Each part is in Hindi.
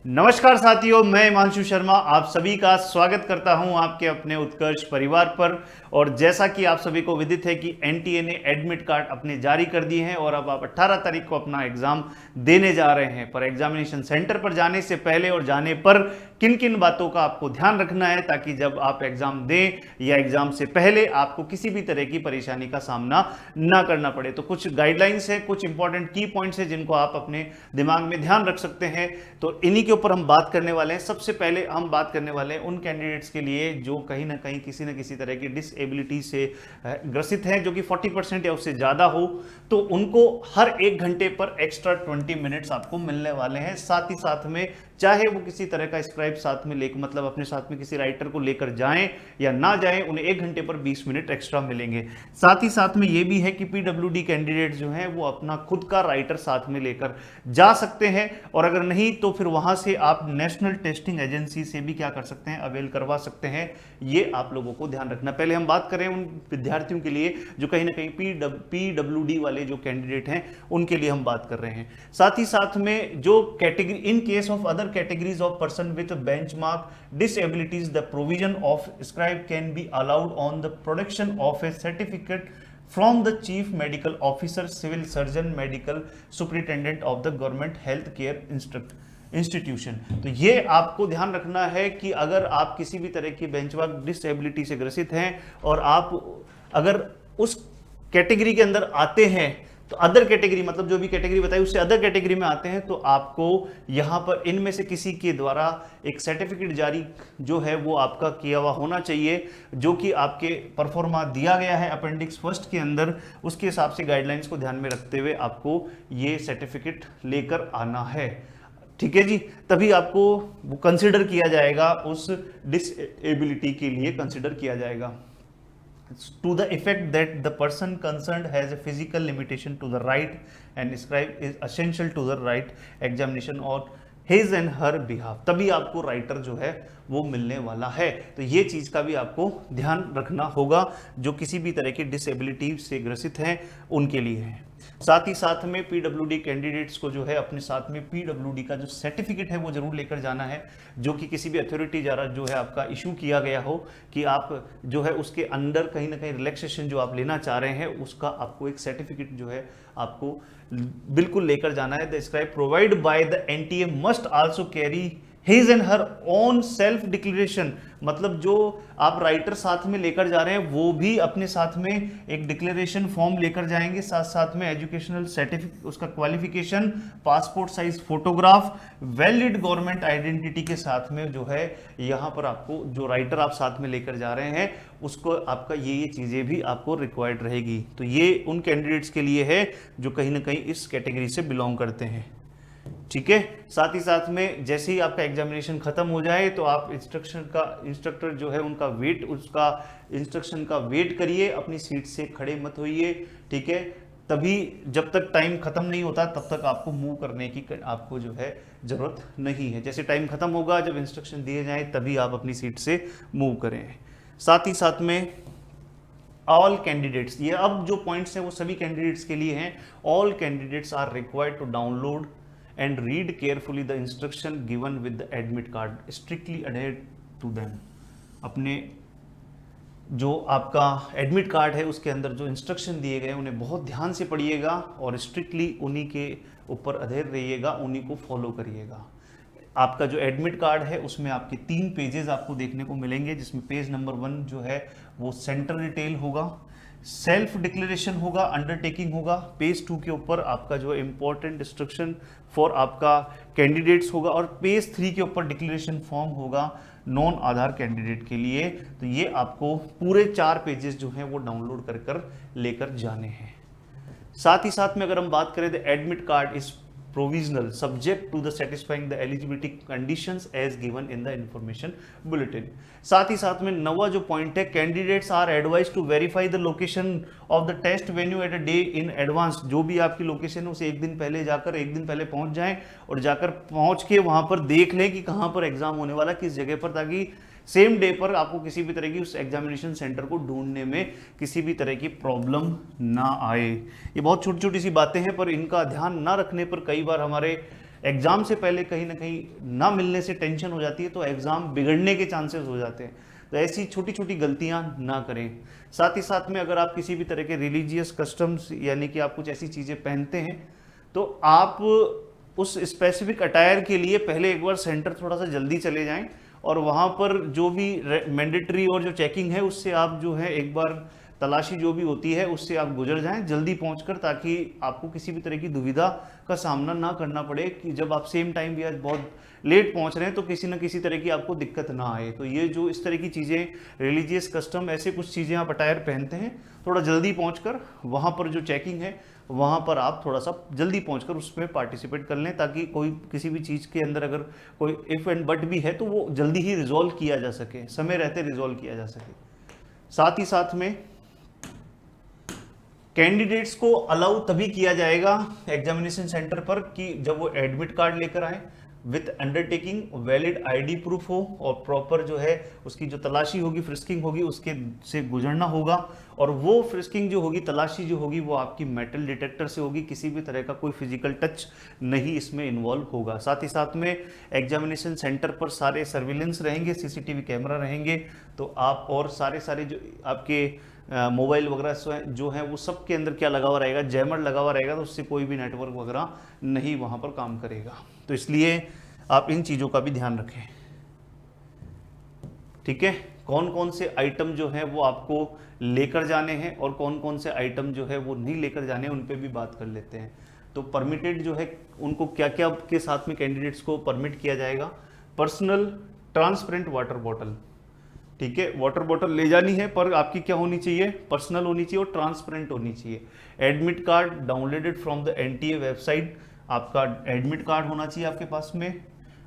नमस्कार साथियों, मैं हिमांशु शर्मा आप सभी का स्वागत करता हूं आपके अपने उत्कर्ष परिवार पर। और जैसा कि आप सभी को विदित है कि एनटीए ने एडमिट कार्ड अपने जारी कर दिए हैं और अब आप 18 तारीख को अपना एग्जाम देने जा रहे हैं। पर एग्जामिनेशन सेंटर पर जाने से पहले और जाने पर किन किन बातों का आपको ध्यान रखना है ताकि जब आप एग्जाम दें या एग्जाम से पहले आपको किसी भी तरह की परेशानी का सामना ना करना पड़े। तो कुछ गाइडलाइंस है, कुछ इंपॉर्टेंट की पॉइंट्स है जिनको आप अपने दिमाग में ध्यान रख सकते हैं। तो इन्हीं के ऊपर हम बात करने वाले हैं। सबसे पहले हम बात करने वाले हैं उन कैंडिडेट्स के लिए जो कहीं ना कहीं किसी न किसी तरह की डिसेबिलिटी से ग्रसित हैं, जो कि 40% या उससे ज़्यादा हो। तो उनको हर 1 घंटे पर एक्स्ट्रा 20 मिनट्स आपको मिलने वाले हैं। साथ ही साथ में चाहे वो किसी तरह का स्क्राइब साथ में लेकर, मतलब अपने साथ में किसी राइटर को लेकर जाएं या ना जाएं, उन्हें 1 घंटे पर 20 मिनट एक्स्ट्रा मिलेंगे। साथ ही साथ में ये भी है कि पीडब्ल्यूडी कैंडिडेट जो हैं वो अपना खुद का राइटर साथ में लेकर जा सकते हैं, और अगर नहीं तो फिर वहां से आप नेशनल टेस्टिंग एजेंसी से भी क्या कर सकते हैं, अवेल करवा सकते हैं। ये आप लोगों को ध्यान रखना। पहले हम बात करें उन विद्यार्थियों के लिए जो कहीं ना कहीं पीडब्ल्यूडी वाले जो कैंडिडेट हैं उनके लिए हम बात कर रहे हैं। साथ ही साथ में जो category, in case of other categories of person with benchmark disabilities, the provision of scribe can be allowed on the production of a certificate from the chief medical officer, civil surgeon, medical superintendent of the government health care institution. तो ये आपको ध्यान रखना है कि अगर आप किसी भी तरह की बेंचमार्क डिसेबिलिटी से ग्रसित हैं और आप अगर उस कैटेगरी के अंदर आते हैं, तो अदर कैटेगरी, मतलब जो भी कैटेगरी बताई उससे अदर कैटेगरी में आते हैं, तो आपको यहां पर इनमें से किसी के द्वारा एक सर्टिफिकेट जारी जो है वो आपका किया हुआ होना चाहिए, जो कि आपके परफॉर्मा दिया गया है अपेंडिक्स फर्स्ट के अंदर। उसके हिसाब से गाइडलाइंस को ध्यान में रखते हुए आपको ये सर्टिफिकेट लेकर आना है। ठीक है जी, तभी आपको वो कंसिडर किया जाएगा, उस डिसेबिलिटी के लिए कंसिडर किया जाएगा। To the effect that the person concerned has a physical limitation to the right and scribe is essential to the right examination or his and her behalf, तभी आपको राइटर जो है वो मिलने वाला है। तो ये चीज़ का भी आपको ध्यान रखना होगा जो किसी भी तरह की डिसेबिलिटी से ग्रसित हैं उनके लिए है। साथ ही साथ में पीडब्ल्यूडी कैंडिडेट्स को जो है अपने साथ में पीडब्ल्यूडी का जो सर्टिफिकेट है वो जरूर लेकर जाना है, जो कि किसी भी अथॉरिटी द्वारा जो है आपका इशू किया गया हो, कि आप जो है उसके अंदर कहीं ना कहीं रिलैक्सेशन जो आप लेना चाह रहे हैं उसका आपको एक सर्टिफिकेट जो है आपको बिल्कुल लेकर जाना है। The scribe provide by the NTA must also carry his and her own self declaration, मतलब जो आप राइटर साथ में लेकर जा रहे हैं वो भी अपने साथ में एक डिक्लेरेशन फॉर्म लेकर जाएंगे, साथ साथ में एजुकेशनल सर्टिफिकेट, उसका qualification, passport size photograph, valid government identity के साथ में जो है यहाँ पर आपको जो राइटर आप साथ में लेकर जा रहे हैं उसको आपका ये चीज़ें भी आपको रिक्वायर्ड रहेगी। तो ये उन कैंडिडेट्स के लिए है जो कहीं ना कहीं इस कैटेगरी से बिलोंग करते हैं। ठीक है, साथ ही साथ में जैसे ही आपका एग्जामिनेशन खत्म हो जाए तो आप इंस्ट्रक्टर जो है उनका वेट, उसका इंस्ट्रक्शन का वेट करिए, अपनी सीट से खड़े मत होइए। ठीक है, तभी जब तक टाइम खत्म नहीं होता तब तक आपको मूव करने की आपको जो है जरूरत नहीं है। जैसे टाइम खत्म होगा, जब इंस्ट्रक्शन दिए जाए तभी आप अपनी सीट से मूव करें। साथ ही साथ में ऑल कैंडिडेट्स, ये अब जो पॉइंट्स हैं वो सभी कैंडिडेट्स के लिए हैं। All candidates are required to download and read carefully the instruction given with the admit card, strictly adhere to them। अपने जो आपका एडमिट कार्ड है उसके अंदर जो इंस्ट्रक्शन दिए गए उन्हें बहुत ध्यान से पढ़िएगा और स्ट्रिक्टली उन्हीं के ऊपर अधेर रहिएगा, उन्हीं को फॉलो करिएगा। आपका जो एडमिट कार्ड है उसमें आपके 3 पेजेस आपको देखने को मिलेंगे, जिसमें पेज नंबर 1 जो है वो सेंटर डिटेल होगा, सेल्फ डिक्लेरेशन होगा, अंडरटेकिंग होगा। पेज 2 के ऊपर आपका जो इंपॉर्टेंट इंस्ट्रक्शन फॉर आपका कैंडिडेट्स होगा, और पेज 3 के ऊपर डिक्लेरेशन फॉर्म होगा नॉन आधार कैंडिडेट के लिए। तो ये आपको पूरे 4 पेजेस जो हैं वो डाउनलोड कर लेकर जाने हैं। साथ ही साथ में अगर हम बात करें, the admit card is provisional subject to the satisfying the eligibility conditions as given in the information bulletin। साथ ही साथ में 9वां जो पॉइंट है, candidates are advise to verify the location of the test venue at a day in advance. जो भी आपकी लोकेशन है उसे एक दिन पहले पहुंच जाएं और जाकर पहुंच के वहां पर देख लें कि कहां पर एग्जाम होने वाला, किस जगह पर, ताकि सेम डे पर आपको किसी भी तरह की उस एग्जामिनेशन सेंटर को ढूंढने में किसी भी तरह की प्रॉब्लम ना आए। ये बहुत छोटी छोटी सी बातें हैं, पर इनका ध्यान ना रखने पर कई बार हमारे एग्जाम से पहले कहीं ना कहीं ना मिलने से टेंशन हो जाती है, तो एग्जाम बिगड़ने के चांसेस हो जाते हैं। तो ऐसी छोटी छोटी गलतियां ना करें। साथ ही साथ में अगर आप किसी भी तरह के रिलीजियस कस्टम्स यानी कि आप कुछ ऐसी चीज़ें पहनते हैं, तो आप उस स्पेसिफिक अटायर के लिए पहले एक बार सेंटर थोड़ा सा जल्दी चले जाएं, और वहाँ पर जो भी मैंडेटरी और जो चेकिंग है उससे आप जो है एक बार तलाशी जो भी होती है उससे आप गुजर जाएं जल्दी पहुंचकर, ताकि आपको किसी भी तरह की दुविधा का सामना ना करना पड़े कि जब आप सेम टाइम या बहुत लेट पहुंच रहे हैं तो किसी न किसी तरह की आपको दिक्कत ना आए। तो ये जो इस तरह की चीज़ें, रिलीजियस कस्टम, ऐसे कुछ चीज़ें आप अटायर पहनते हैं, थोड़ा जल्दी पहुंचकर वहाँ पर जो चेकिंग है वहाँ पर आप थोड़ा सा जल्दी पहुंचकर उसमें पार्टिसिपेट कर लें, ताकि कोई किसी भी चीज़ के अंदर अगर कोई इफ़ एंड बट भी है तो वो जल्दी ही रिजॉल्व किया जा सके, समय रहते रिजॉल्व किया जा सके। साथ ही साथ में कैंडिडेट्स को अलाउ तभी किया जाएगा एग्जामिनेशन सेंटर पर कि जब वो एडमिट कार्ड लेकर आए, with undertaking valid ID proof हो, और प्रॉपर जो है उसकी जो तलाशी होगी, फ्रिस्किंग होगी, उसके से गुजरना होगा। और वो फ्रिस्किंग जो होगी, तलाशी जो होगी, वो आपकी मेटल डिटेक्टर से होगी, किसी भी तरह का कोई फिजिकल टच नहीं इसमें इन्वॉल्व होगा। साथ ही साथ में एग्जामिनेशन सेंटर पर सारे सर्विलेंस रहेंगे, सीसीटीवी कैमरा रहेंगे, तो आप और सारे जो आपके मोबाइल वगैरह जो है वो सब के अंदर क्या लगा हुआ रहेगा, जैमर लगा हुआ रहेगा, तो उससे कोई भी नेटवर्क वगैरह नहीं वहाँ पर काम करेगा। तो इसलिए आप इन चीज़ों का भी ध्यान रखें, ठीक है। कौन कौन से आइटम जो है वो आपको लेकर जाने हैं और कौन कौन से आइटम जो है वो नहीं लेकर जाने हैं, उन पे भी बात कर लेते हैं। तो परमिटेड जो है उनको क्या क्या के साथ में कैंडिडेट्स को परमिट किया जाएगा। पर्सनल ट्रांसपेरेंट वाटर बॉटल, ठीक है, वाटर बॉटल ले जानी है, पर आपकी क्या होनी चाहिए, पर्सनल होनी चाहिए और ट्रांसपेरेंट होनी चाहिए। Admit card downloaded from the NTA website, आपका एडमिट कार्ड होना चाहिए आपके पास में।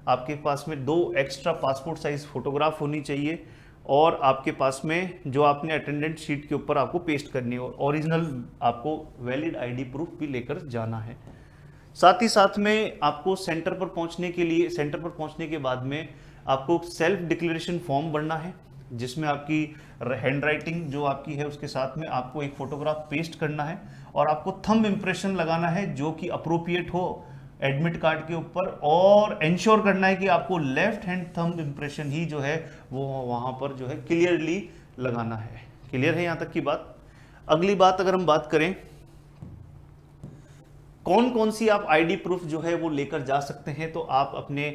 आपके पास में 2 एक्स्ट्रा पासपोर्ट साइज फोटोग्राफ होनी चाहिए, और आपके पास में जो आपने अटेंडेंट शीट के ऊपर आपको पेस्ट करनी है, ओरिजिनल आपको वैलिड आईडी प्रूफ भी लेकर जाना है। साथ ही साथ में आपको सेंटर पर पहुंचने के लिए, सेंटर पर पहुंचने के बाद में आपको सेल्फ डिक्लेरेशन फॉर्म भरना है, जिसमें आपकी हैंड राइटिंग जो आपकी है उसके साथ में आपको एक फोटोग्राफ पेस्ट करना है, और आपको थंब इम्प्रेशन लगाना है जो कि अप्रोप्रिएट हो एडमिट कार्ड के ऊपर, और इंश्योर करना है कि आपको लेफ्ट हैंड थंब इम्प्रेशन ही जो है वो वहां पर जो है क्लियरली लगाना है। क्लियर है यहां तक की बात। अगली बात अगर हम बात करें, कौन कौन सी आप आईडी प्रूफ जो है वो लेकर जा सकते हैं, तो आप अपने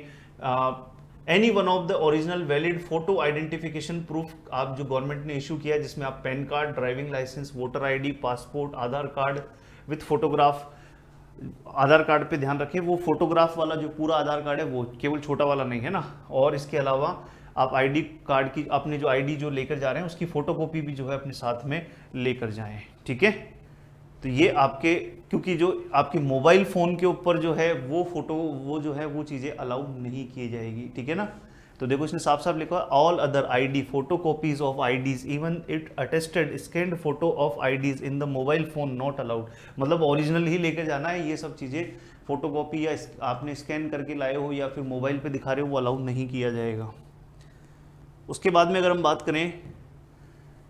any one of the original valid photo identification proof आप जो गवर्नमेंट ने इशू किया है, जिसमें आप PAN card, driving licence, voter ID, passport, Aadhaar card with photograph. Aadhaar card पे ध्यान रखें, वो फोटोग्राफ वाला जो पूरा आधार कार्ड है वो केवल छोटा वाला नहीं है ना, और इसके अलावा आप आईडी कार्ड की, अपने जो आईडी जो लेकर जा रहे हैं उसकी फोटोकॉपी भी जो है अपने साथ में लेकर जाएं, ठीक है। तो ये आपके, क्योंकि जो आपके मोबाइल फोन के ऊपर जो है वो फोटो वो जो है वो चीज़ें अलाउ नहीं की जाएगी, ठीक है ना। तो देखो इसने साफ साफ लिखा है, all other ID photo copies of IDs even it attested scanned photo of IDs in the mobile phone not allowed. मतलब ओरिजिनल ही लेकर जाना है, ये सब चीज़ें फोटो कॉपी या आपने स्कैन करके लाए हो या फिर मोबाइल पे दिखा रहे हो वो अलाउ नहीं किया जाएगा। उसके बाद में अगर हम बात करें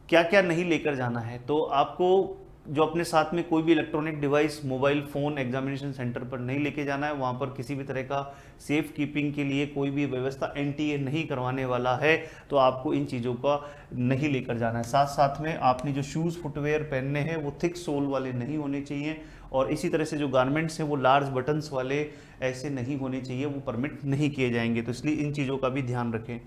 क्या क्या नहीं लेकर जाना है, तो आपको जो अपने साथ में कोई भी electronic device, mobile phone examination centre पर नहीं लेके जाना है। वहाँ पर किसी भी तरह का सेफ कीपिंग के लिए कोई भी व्यवस्था एनटीए नहीं करवाने वाला है, तो आपको इन चीज़ों का नहीं लेकर जाना है। साथ साथ में आपने जो शूज़ फुटवेयर पहनने हैं वो थिक सोल वाले नहीं होने चाहिए, और इसी तरह से जो गारमेंट्स हैं वो लार्ज बटन्स वाले ऐसे नहीं होने चाहिए, वो परमिट नहीं किए जाएंगे। तो इसलिए इन चीज़ों का भी ध्यान रखें।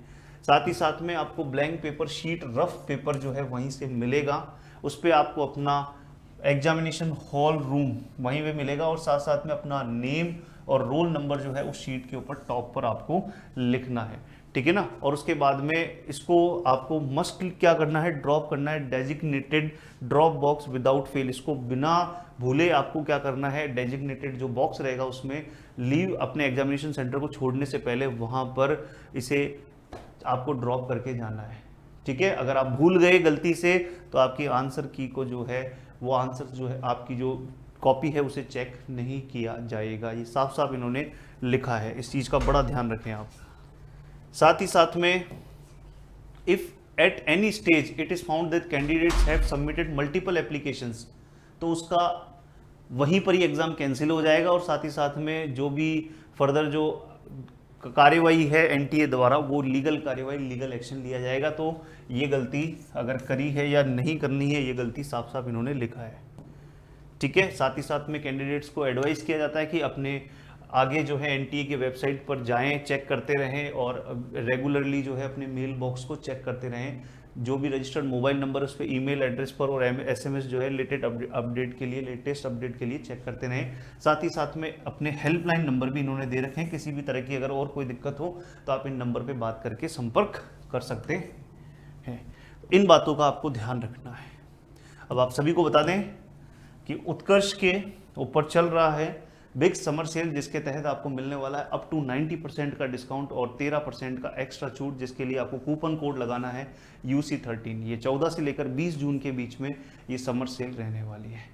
साथ ही साथ में आपको blank paper sheet, rough paper जो है वहीं से मिलेगा, उस पर आपको अपना एग्जामिनेशन हॉल रूम वहीं पे मिलेगा, और साथ साथ में अपना नेम और रोल नंबर जो है उस शीट के ऊपर टॉप पर आपको लिखना है, ठीक है ना। और उसके बाद में इसको आपको मस्ट क्या करना है, ड्रॉप करना है designated drop box without fail. इसको बिना भूले आपको क्या करना है, डेजिग्नेटेड जो बॉक्स रहेगा उसमें लीव अपने एग्जामिनेशन सेंटर को छोड़ने से पहले वहाँ पर इसे आपको ड्रॉप करके जाना है, ठीक है। अगर आप भूल गए गलती से तो आपकी आंसर की को जो है वो आंसर जो है आपकी जो कॉपी है उसे चेक नहीं किया जाएगा। ये साफ साफ इन्होंने लिखा है, इस चीज़ का बड़ा ध्यान रखें आप। साथ ही साथ में if at any stage it is found that candidates have submitted multiple applications, तो उसका वहीं पर ही एग्ज़ाम कैंसिल हो जाएगा, और साथ ही साथ में जो भी फर्दर जो कार्यवाही है एनटीए द्वारा वो लीगल कार्यवाही, लीगल एक्शन लिया जाएगा। तो ये गलती अगर करी है या नहीं करनी है, ये गलती साफ साफ इन्होंने लिखा है। ठीक है, साथ ही साथ में कैंडिडेट्स को एडवाइस किया जाता है कि अपने आगे जो है एनटीए की वेबसाइट पर जाएं, चेक करते रहें और रेगुलरली जो है अपने मेल बॉक्स को चेक करते रहें। जो भी रजिस्टर्ड मोबाइल नंबर उस पर ईमेल एड्रेस पर और एसएमएस जो है लेटेस्ट अपडेट के लिए चेक करते रहें। साथ ही साथ में अपने हेल्पलाइन नंबर भी इन्होंने दे रखे हैं, किसी भी तरह की अगर और कोई दिक्कत हो तो आप इन नंबर पर बात करके संपर्क कर सकते हैं। इन बातों का आपको ध्यान रखना है। अब आप सभी को बता दें कि उत्कर्ष के ऊपर चल रहा है बिग समर सेल, जिसके तहत आपको मिलने वाला है अप टू 90% का डिस्काउंट और 13% का एक्स्ट्रा छूट, जिसके लिए आपको कूपन कोड लगाना है UC13। ये 14 से लेकर 20 जून के बीच में ये समर सेल रहने वाली है।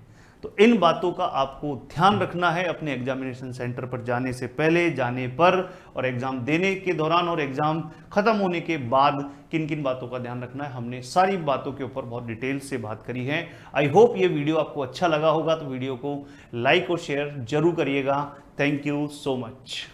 तो इन बातों का आपको ध्यान रखना है अपने एग्जामिनेशन सेंटर पर जाने से पहले, जाने पर और एग्जाम देने के दौरान और एग्जाम खत्म होने के बाद किन किन बातों का ध्यान रखना है। हमने सारी बातों के ऊपर बहुत डिटेल से बात करी है। आई होप ये वीडियो आपको अच्छा लगा होगा, तो वीडियो को लाइक और शेयर जरूर करिएगा। Thank you so much.